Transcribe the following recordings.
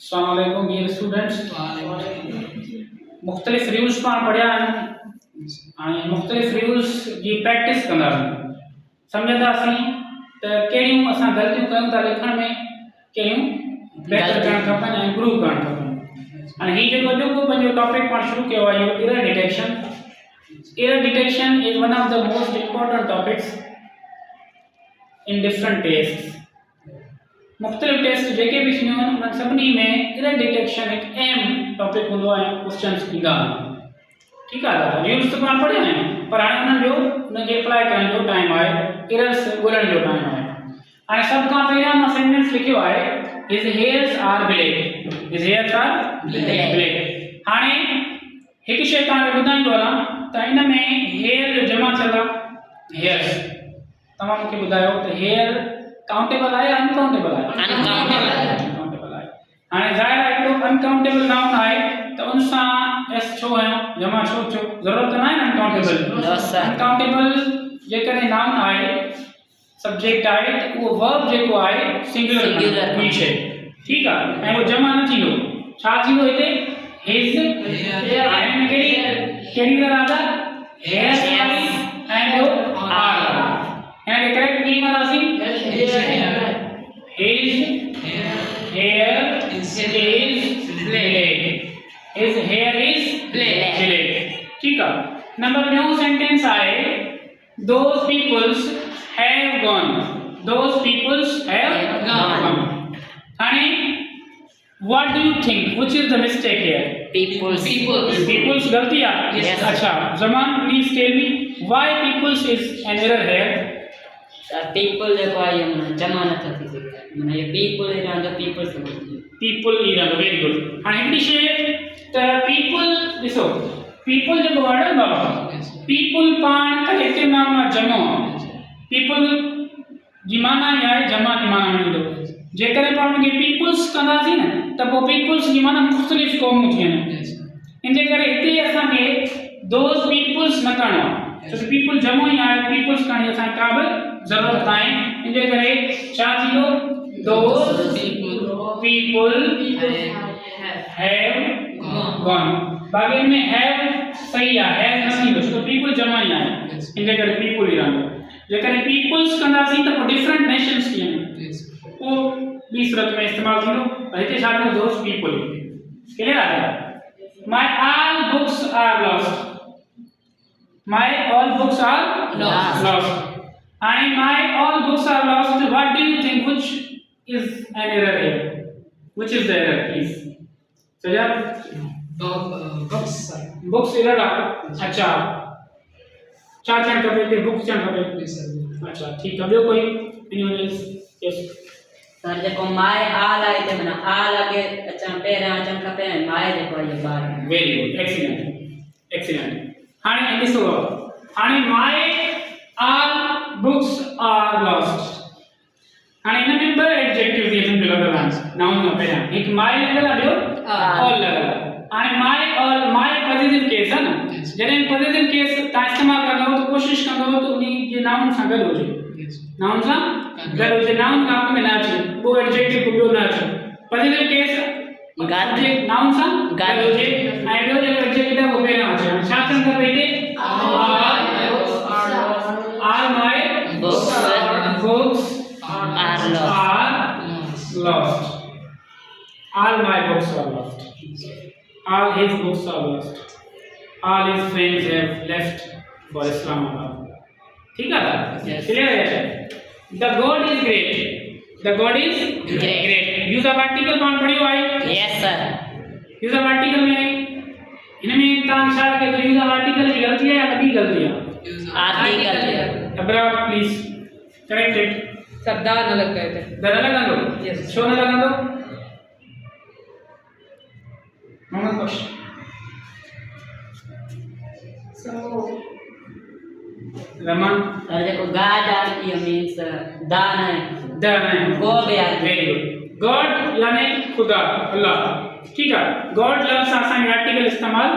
अस्सलाम वालेकुम dear students. मुख्तलिफ रूल्स पाण पढ़िया आहिनि। मुख्तलिफ रूल्स जी प्रैक्टिस कंदा सम्झंदासीं त कहिड़ियूं असां ग़लतियूं कयूं था लिखण में, कहिड़ियूं बहितर करणु खपनि ऐं इम्प्रूव करणु खपनि। हाणे हीउ जेको अॼोको पंहिंजो टॉपिक पाण शुरू कयो आहे इहो error detection. Error detection is one of the most important topics in different tests. मुख्तलिफ टेस्ट जेके भी थींदियूं आहिनि उन सभिनी में एरर डिटेक्शन हिकु अहम टॉपिक हूंदो आहे। क्वेश्चन्स ईंदा आहिनि। ठीकु आहे दादा, रूल्स त पाण पढ़िया आहिनि पर हाणे उन्हनि जो उनखे अप्लाई करण जो टाइम आहे, एरर्स ॻोल्हण जो टाइम आहे। हाणे सभ खां पहिरियां मां सेंटेंस लिखियो आहे his hairs are black. His hairs are black. हाणे हिकु शइ तव्हांखे ॿुधाईंदो हलां त इन में हेयर जो जमा थियल आहे हेयर्स। तव्हां मूंखे ॿुधायो त हेयर काउंटेबल आहे या अनकाउंटेबल आहे? अनकाउंटेबल आहे। हाणे ज़ाहिर आहे हिकिड़ो अनकाउंटेबल नाउन आहे त उन सां एस छो आयो, जमा छो थियो, ज़रूरत न आहे अनकाउंटेबल। अनकाउंटेबल जेकॾहिं नाउन आहे, सब्जेक्ट आहे त उहो वर्ब जेको आहे सिंगुलर ॿी शइ। ठीकु आहे, ऐं उहो जमा न थींदो। छा थींदो हिते? हिज हाणे कहिड़ी राधा हेयर्स वारी ऐं ॿियो आर। यानी करेक्ट की कंदासीं his hair is black। his hair is black। ठीक है। नंबर न्यू सेंटेंस आए those peoples have gone। those peoples have gone। हाने what do you think which is the mistake here? peoples गलती है। yes। अच्छा Zaman please tell me why peoples is an error here? people देखो आई हम जमा न थी सके माने ये people इरादो people से people इरादो वेरी गुड। हां हिकड़ी शे त people ॾिसो people जो वर्ड है बाबा people पाण कलेक्टिव नाउन में जमो people जी माना है जमा की माना में ईंदो। जेकर पाण के peoples कंदासी न त पो peoples जी माना मुख्तलिफ क़ौमूं थियन। इन जे करे हिते असा के those peoples न करणो तो people जमो ही है peoples कणी असा का बि जरूरत आहे। इन जे करे छा थींदो? those people have gone। बाकी में have सही है न थींदो तो people जमा ही है। इन जे करे people ही रहंदो। जेकर peoples कंदासी त डिफरेंट नेशंस थियन वो बी सूरत में इस्तेमाल थींदो। हिते छा थींदो? those people। क्लियर आहे? my all books are lost। my all books are lost। And my all books are lost। What do you think which is an error here? Which is the error, please? So yeah, books error है। अच्छा चार चैन कपे थे books चैन कपे। अच्छा ठीक है। कोई anyone else? Yes। Sir देखो my all आए थे मना all आगे अच्छा पैर आचन कपे my देखो ये बार। Very good, excellent, excellent। हाने ॾिसो हाने my all books are lost। हाणे इन में ॿ एडजेक्टिव थी अचनि लॻल नाउन में पहिरियां हिकु my लॻल आहे ॿियो all लॻल आहे। हाणे my all my positive case आहे न। जॾहिं पॉजिटिव केस तव्हां इस्तेमालु कंदव त कोशिशि कंदव त उन जे नाउन सां गॾु हुजे। नाउन सां गॾु हुजे, नाउन खां में न अचे, को एडजेक्टिव ॿियो न अचे। पॉजिटिव केस जे नाउन सां गॾु हुजे ऐं ॿियो जेको एडजेक्टिव आहे उहो पहिरियां अचे। छा थियणु खपे हिते? all my books are lost। all my books are lost। all his books are lost। all his friends have left for Islamabad। ठीक है? क्लियर है? the god is great। the god is great। use of article कौन पढ़ियो आई? yes sir। use of article में इनमें तां छा के तो use of article की गलती है या कभी गलती है? आर्टिकल। अब्रा प्लीज करेक्ट इट। शब्द न लग गए थे। दर लगा दो। यस। शो न लगा दो। मोहम्मद बख्श। रमन। सर देखो God ये means दान है। दान है। God है। Very good. गॉड यानी खुदा, अल्लाह। ठीक है। गॉड लफ्ज असां आर्टिकल इस्तेमाल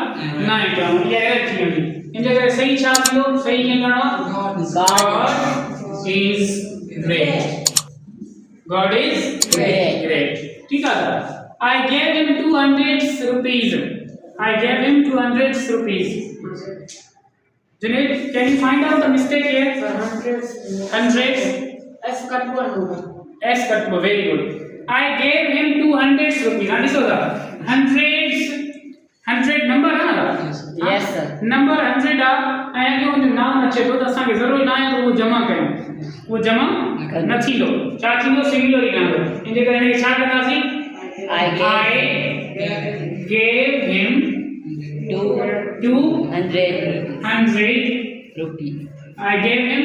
ना है करो। ये एरर थी वेंदी। इन जगह सही छा थींदो? सही कीअं करणो? God is great। God is great। ठीक है। I gave him 200 rupees. I gave him 200 rupees. Junaid, can you find out the mistake here? 100. S cut one होगा. S cut, very good. I gave him 200 rupees. Andi soda. Hundreds. 100 number है ना? Yes, sir. Number 100 आ ऐं जो नाम अचे थो त असांखे ज़रूरी न आहे त उहो जमा कयूं उहो जमा न थींदो छा थींदो सिंगुलर ई रहंदो इन जे करे हिनखे छा कंदासीं I gave him 200 rupees. I gave him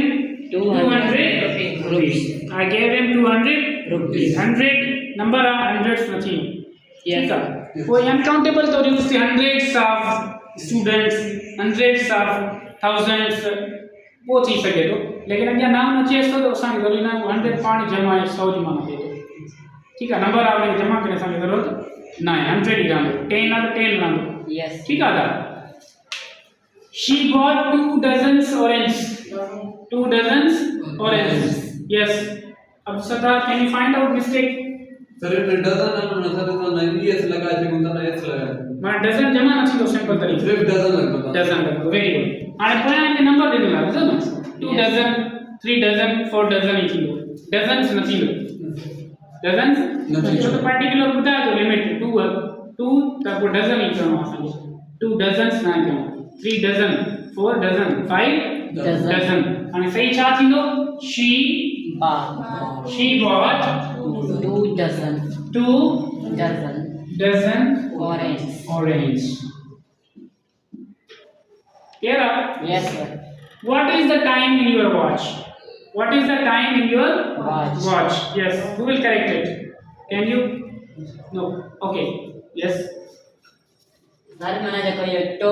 200 rupees. I gave him 200 rupees. 100 number are hundreds નથી Yes, sir. कोई uncountable तो use the hundreds of students, hundreds of thousands वो थी सके तो लेकिन अगर नाम अचे तो असांखे ज़रूरी न 100 पाणी जमा आहे 100 जी माना थे ठीक है नंबर आपने जमा करने असांखे ज़रूरत न आहे 100 ही रहंदो 10 ना 10 रहंदो Yes. ठीक है दा she bought 2 dozens oranges 2 dozens oranges yes अब सदा can you find out mistake sir ये डजन है ना सर तो नहीं एस लगा है कौन सा एस लगा है मां डजन जमा न थींदो सिंपल तरीक़े सिर्फ डजन लगता है डजन वेरी गुड हाणे पोयां हिते नंबर ॾिनल आहे ॾिसो न 2 डज़न 3 डज़न 4 डज़न ई थींदो डज़न्स न थींदो डज़न्स न थींदो। छो त पर्टिकुलर ॿुधाए थो लिमिट 2 आहे 2 त पोइ डज़न ई चवणो आहे असांखे 2 डज़न्स न चवणो 3 डज़न 4 डज़न 5 डज़न हाणे सही छा थींदो she bought 2 dozen 2 dozen oranges. orange here Yes, sir. what is the time in your watch what is the time in your Watch. yes who will correct it can you no okay yes sir माना जेको इहो toe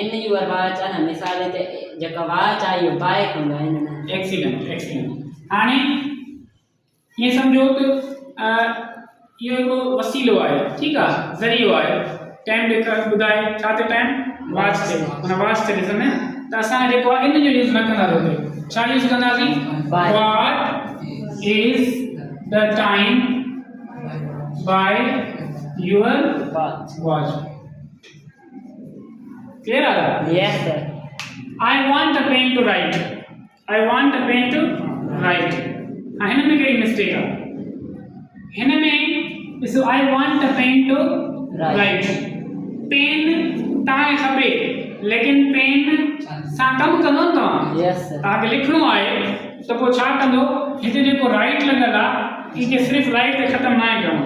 in your watch आहे न मिसाल ते जेको watch आहे इहो बाइक हूंदो आहे हिन में excellent हाणे ये समझो तो इहो हिकु वसीलो आहे ठीकु आहे ज़रियो आहे टाइम ॾेखार ॿुधाए छा ते टाइम वॉच ते हुन वॉच ते ॾिसंदा त असां जेको आहे इन जो यूज़ न कंदासीं छा यूज़ कंदासीं what is the time by your watch clear आहे Yes, sir. I want a pen to write. I want a pen to write. हिन में कहिड़ी मिस्टेक आहे हिन में ॾिसो I want a pen to write. Pen तव्हांखे खपे लेकिन पेन सां कमु कंदो न तव्हां Yes, sir. तव्हांखे लिखणो आहे त पोइ छा कंदो हिते जेको राइट लॻल आहे इनखे सिर्फ़ु राइट ते ख़तमु न आहे करिणो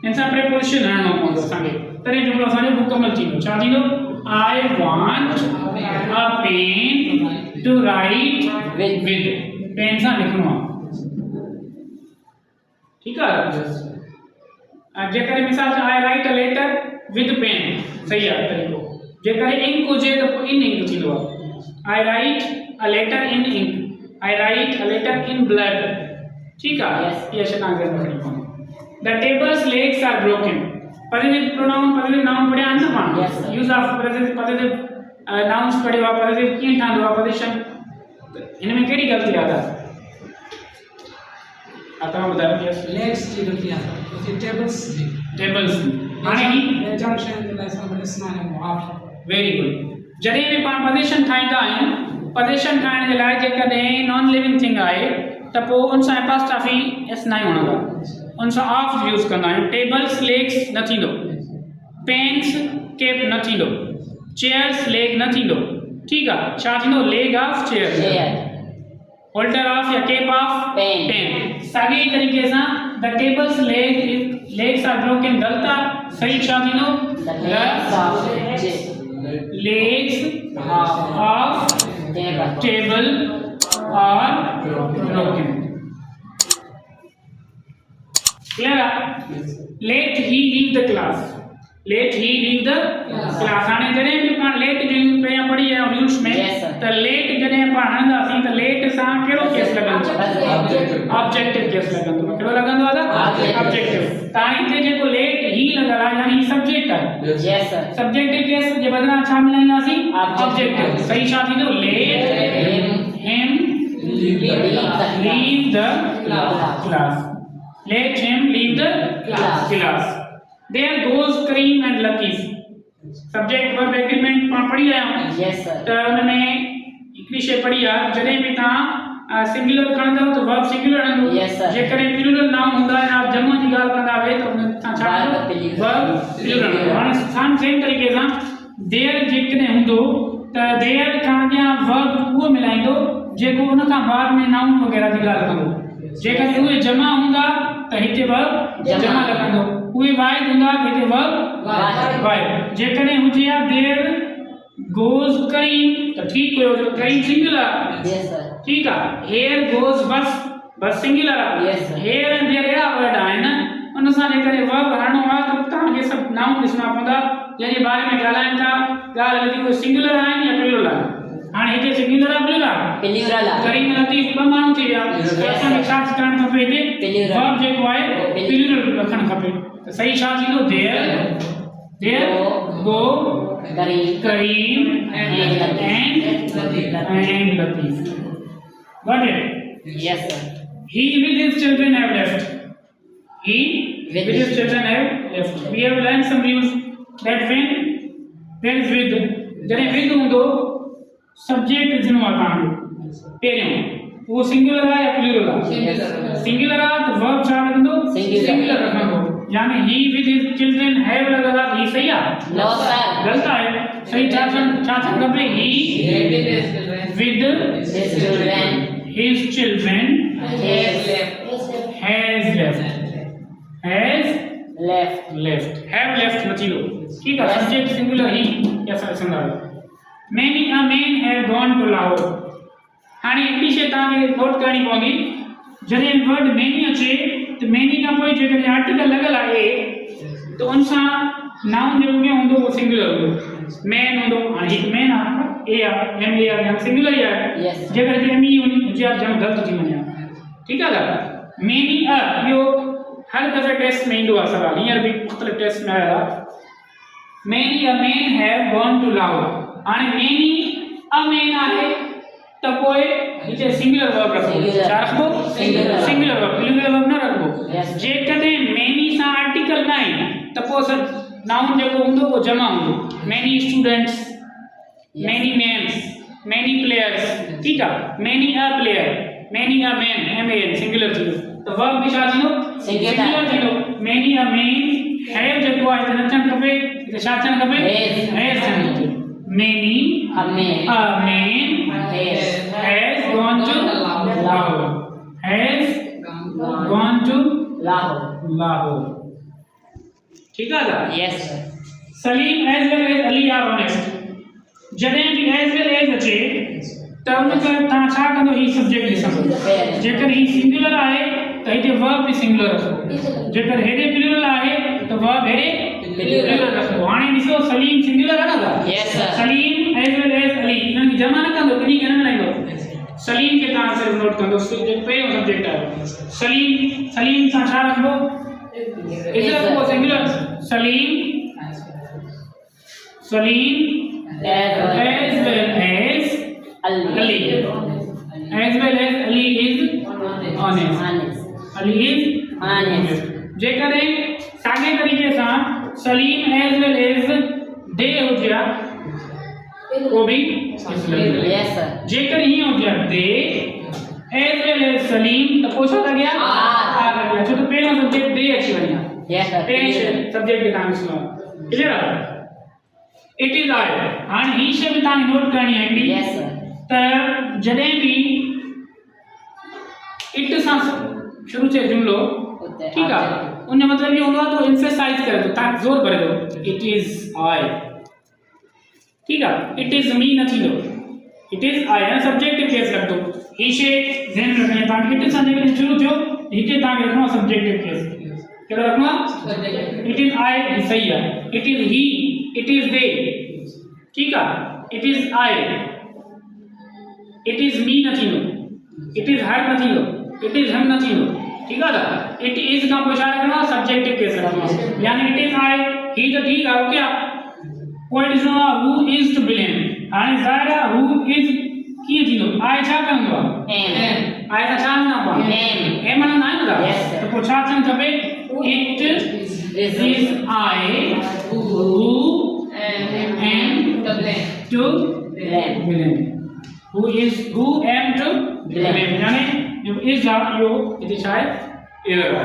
हिन सां प्रिपोजिशन हणणो पवंदो असांखे तॾहिं जुमिलो असांजो मुकमल थींदो छा थींदो I want a pen to write with pen सां लिखणो आहे ठीक है जेकर मिसाल I write a letter with pen सही है तरीको जेकर इंक हुजे त पोइ इन इंक थींदो आहे I write a letter in ink I write a letter in blood ठीक है ये शना के रखनी पवंदी the tables legs are broken positive pronoun positive noun पढ़िया आहिनि न पाण यूज ऑफ पॉजिटिव नाउन्स पढ़ियो आहे पॉजिटिव कीअं ठहंदो आहे पोजीशन हिन में कहिड़ी ग़लती आहे तव्हां ॿुधायो यस Legs की गलती है. उसे tables भी. टेबल्स हाणे ही Junction के लिए सब इसमें है मुआफ़. वेरी गुड जॾहिं बि पाण पोजीशन ठाहींदा आहियूं पोजीशन ठाहिण जे लाइ जेकॾहिं नॉन लिविंग थिंग आहे त पोइ उन सां एपास्ट्रॉफी एस न हणंदो उन सां ऑफ यूज़ कंदा आहियूं टेबल्स लेग्स न थींदो पेन्स केप न थींदो चेयर्स लेग न थींदो ठीकु आहे छा थींदो leg of chair holder of या केप ऑफ पेन साॻे ई तरीक़े सां the tables legs are broken ग़लति आहे सही छा थींदो legs of table are broken clear let he leave the class हाणे जॾहिं बि पाण लेट जो पहिरियां पढ़ी आहियूं रूल्स में त लेट जॾहिं पाण हणंदासीं त लेट सां कहिड़ो केस लॻंदो ऑब्जेक्टिव केस लॻंदो कहिड़ो लॻंदो आहे ऑब्जेक्टिव त हाणे हिते जेको लेट ही लॻल आहे यानी सब्जेक्ट आहे सब्जेक्टिव केस जे बदिरां छा मिलाईंदासीं ऑब्जेक्टिव सही छा थींदो let him leave the class let him leave the class there goes Karim and लकीस सब्जेक्ट वर्ब एग्रीमेंट पाण पढ़ी आया यस सर त उन में हिकिड़ी शइ पढ़ी आहे जॾहिं बि तव्हां सिंगुलर खणंदव त वर्ब सिंगुलर हणंदो Yes, sir. जेकॾहिं प्लूरल नाउन हूंदा या जमा जी ॻाल्हि कंदा वे त उन सां छा Verb हूंदो plural. वर्ब प्लूरल हाणे सेम तरीक़े सां देयर जेकॾहिं हूंदो त देयर खां अॻियां वर्ब उहो मिलाईंदो जेको उन खां बाद में नाउन वग़ैरह जी ॻाल्हि कंदो जेकॾहिं उहे जमा हूंदा त हिते वर्ब जमा जमा लॻंदो उहे वाहिद हूंदा त हिते वर्ब वाहिद जेकॾहिं हुजे हा देयर गोस करीम त ठीकु हुयो जो करीम सिंगुलर यस सर ठीक है here goes bus singular Yes, sir. Here and there एड़ा वर्ड आहिनि उन सां जेकॾहिं वर्ब हणणो आहे त तव्हांखे सभु नाउन ॾिसणा पवंदा जंहिंजे बारे में ॻाल्हाइनि था ॻाल्हि हले थी उहे सिंगुलर आहिनि या प्लूरल आहिनि हाणे हिते सिंगुलर आहे प्लूरल आहे प्लूरल आहे करीम लतीफ़ ॿ माण्हू थी विया असांखे छा करणु खपे हिते Plural. वर्ब जेको आहे प्लूरल रखणु खपे त सही छा थींदो there go Karim and Latif got it yes sir he with his children have left he With with his his children have left we have learned some rules that when there is with जॾहिं with हूंदो subject विझणो आहे तव्हांजो पहिरियों उहो singular आहे या plural आहे सिंगुलर आहे त वर्ब छा लॻंदो Singular. सिंगुलर रखंदो यानी he with his children have लॻल आहे ही सही आहे नो सर ग़लति आहे सही छा थियणु खपे he with this children his children have has left have left नचीलो ठीक है सब्जेक्ट सिंगुलर ही या संदर्भ many a men have gone to Lahore हाणे हिकिड़ी शइ तव्हांखे नोट करणी पवंदी जॾहिं वर्ड many अचे त many खां पोइ जेकॾहिं आर्टिकल लॻल आहे त उन सां नाउन जेको अॻियां हूंदो उहो सिंगुलर हूंदो मैन हूंदो हाणे हिकु मैन आहे ए आहे एम ए आहे या सिंगुलर ई आहे Yes. जेकर हिते एम ई हुजे आहे जाम ग़लति थी वञे ठीकु आहे ॻाल्हि मेनी अ इहो हर दफ़े टेस्ट में ईंदो आहे सवाल हींअर बि मुख़्तलिफ़ टेस्ट में आयो आहे many a men have gone to Lahore हाणे मेनी अ मेन आहे त पोइ हिते सिंगुलर वर्ब रखो Singular. छा रखो Singular. Singular verb plural verb न रखो Yes. जेकॾहिं मेनी सां आर्टिकल न आहे त पोइ सभु नाउन जेको हूंदो उहो जमा हूंदो many students many names many players ठीक है many a player many a man m a n singular थींदो तो verb भी छा थींदो Singular. थींदो many a man have जेको आहे त नचणु खपे त छा थियणु खपे has थियणु खपे many a man a man has gone to Lahore has gone to Lahore ठीक है ना yes sir Salim as well as Ali are honest जॾहिं बि as well as अचे त उनखे तव्हां छा कंदो ही सब्जेक्ट ॾिसंदो जेकर ही सिंगुलर आहे त हिते वर्ब बि सिंगुलर रखो जेकर हेॾे प्लूरल आहे त वर्ब हेॾे प्लूरल रखो हाणे ॾिसो सलीम सिंगुलर आहे न Yes, sir. Salim as well as Ali इन्हनि खे जमा न कंदो किनी खे न मिलाईंदो सलीम खे तव्हां सिर्फ़ु नोट कंदो जेको पहिरियों सब्जेक्ट आहे सलीम सां छा रखबो Yes, इधर sir. रखो singular Salim as as well as Ali. As well as Ali is honest. Ali is honest जेकॾहिं साॻे तरीक़े सां सलीम as well as दे हुजे हा वो भी yes sir जेकर हीअं हुजे हा दे as well as सलीम त पोइ छा लॻे हा आर लॻे छो त पहिरियों सब्जेक्ट दे अची वञे हा yes sir पहिरियों सब्जेक्ट खे तव्हां ॾिसणो क्लियर आहे इट इज़ आहे हाणे ही शइ बि तव्हांखे नोट करणी आहे हिकिड़ी yes sir त जॾहिं बि इट सां शुरू थिए जुमिलो ठीकु आहे उन जो मतिलबु इहो हूंदो आहे तो एम्फेसाइज करे थो तव्हां ज़ोर भरे थो इट इज़ आई ठीकु आहे इट इज़ मी न थींदो इट इज़ आई है सब्जेक्टिव केस रखंदो ही शइ ज़हन रखणी आहे तव्हांखे इट सां जेकॾहिं शुरू थियो हिते तव्हांखे रखणो आहे सब्जेक्टिव केस कहिड़ो रखणो आहे इट इज़ आई सही आहे it is he it is they ठीकु आहे it is I it is me न थींदो इट इज़ हर न थींदो इट इज़ हम न थींदो ठीकु आहे न इट इज़ खां पोइ छा रखणो आहे सब्जेक्टिव केस रखणो आहे यानी इट इज़ आई ही त ठीकु आहे ओके आहे पोइ ॾिसणो आहे हू इज़ टू बिलीव हाणे ज़ाहिर आहे हू इज़ कीअं थींदो आई छा कंदो आहे आई सां छा हूंदो आहे Am. एम हणंदा आहिनि Yes, न sir. त पोइ छा थियणु खपे it is I who am to blame. Who am to blame. यानी जो is you इति शायद error है.